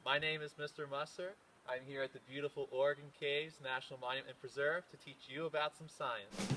My name is Mr. Musser. I'm here at the beautiful Oregon Caves National Monument and Preserve to teach you about some science.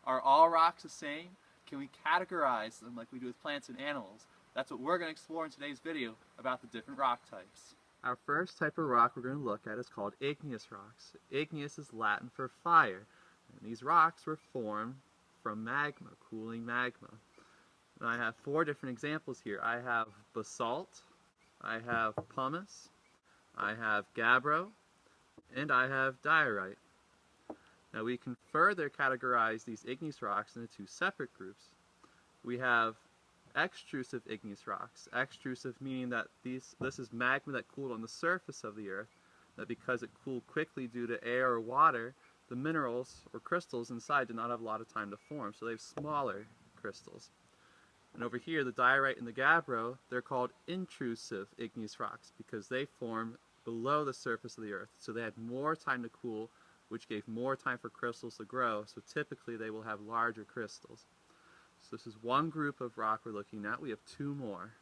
Are all rocks the same? Can we categorize them like we do with plants and animals? That's what we're going to explore in today's video about the different rock types. Our first type of rock we're going to look at is called igneous rocks. Igneous is Latin for fire. And these rocks were formed from magma, cooling magma. And I have four different examples here. I have basalt, I have pumice, I have gabbro, and I have diorite. Now we can further categorize these igneous rocks into two separate groups. We have extrusive igneous rocks. Extrusive meaning that this is magma that cooled on the surface of the earth, that because it cooled quickly due to air or water, the minerals or crystals inside did not have a lot of time to form, so they have smaller crystals. And over here, the diorite and the gabbro, they're called intrusive igneous rocks because they form below the surface of the earth, so they had more time to cool, which gave more time for crystals to grow, so typically they will have larger crystals. So this is one group of rock we're looking at. We have two more.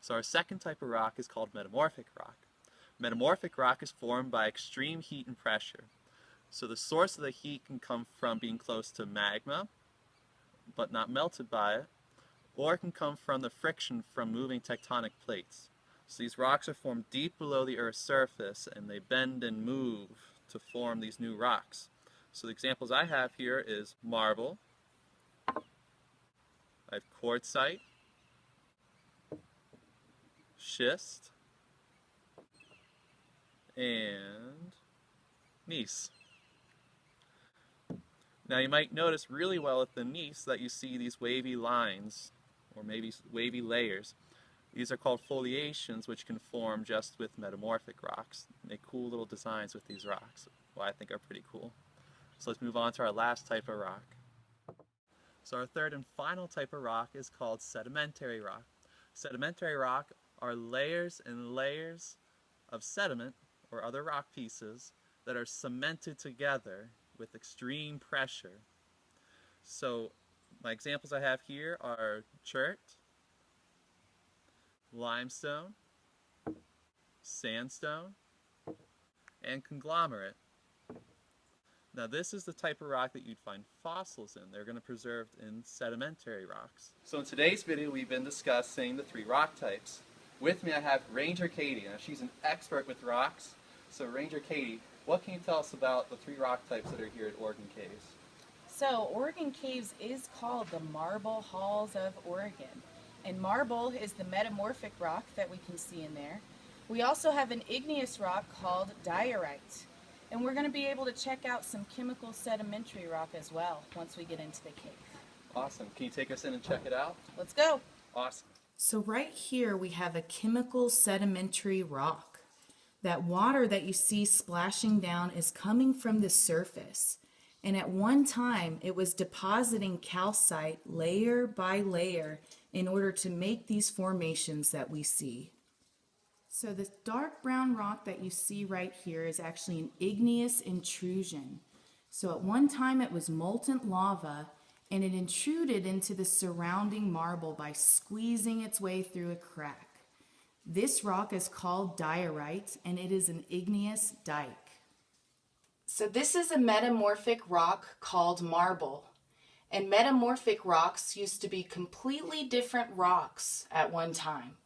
So our second type of rock is called metamorphic rock. Metamorphic rock is formed by extreme heat and pressure. So the source of the heat can come from being close to magma, but not melted by it, or it can come from the friction from moving tectonic plates. So these rocks are formed deep below the Earth's surface, and they bend and move to form these new rocks. So the examples I have here is marble, I have quartzite, schist, and gneiss. Now you might notice really well at the gneiss that you see these wavy lines, or maybe wavy layers. These are called foliations, which can form just with metamorphic rocks. Make cool little designs with these rocks, what I think are pretty cool. So let's move on to our last type of rock. So our third and final type of rock is called sedimentary rock. Sedimentary rock are layers and layers of sediment or other rock pieces that are cemented together with extreme pressure. So my examples I have here are chert, limestone, sandstone, and conglomerate. Now this is the type of rock that you'd find fossils in. They're going to be preserved in sedimentary rocks. So in today's video we've been discussing the three rock types. With me I have Ranger Katie. Now she's an expert with rocks. So Ranger Katie, what can you tell us about the three rock types that are here at Oregon Caves? So Oregon Caves is called the Marble Halls of Oregon. And marble is the metamorphic rock that we can see in there. We also have an igneous rock called diorite. And we're going to be able to check out some chemical sedimentary rock as well once we get into the cave. Awesome. Can you take us in and check it out? Let's go. Awesome. So right here we have a chemical sedimentary rock. That water that you see splashing down is coming from the surface. And at one time it was depositing calcite layer by layer in order to make these formations that we see. So this dark brown rock that you see right here is actually an igneous intrusion. So at one time it was molten lava, and it intruded into the surrounding marble by squeezing its way through a crack. This rock is called diorite, and it is an igneous dike. So this is a metamorphic rock called marble. And metamorphic rocks used to be completely different rocks at one time.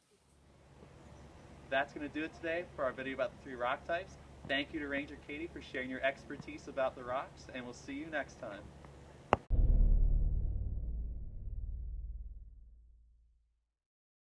That's going to do it today for our video about the three rock types. Thank you to Ranger Katie for sharing your expertise about the rocks, and we'll see you next time.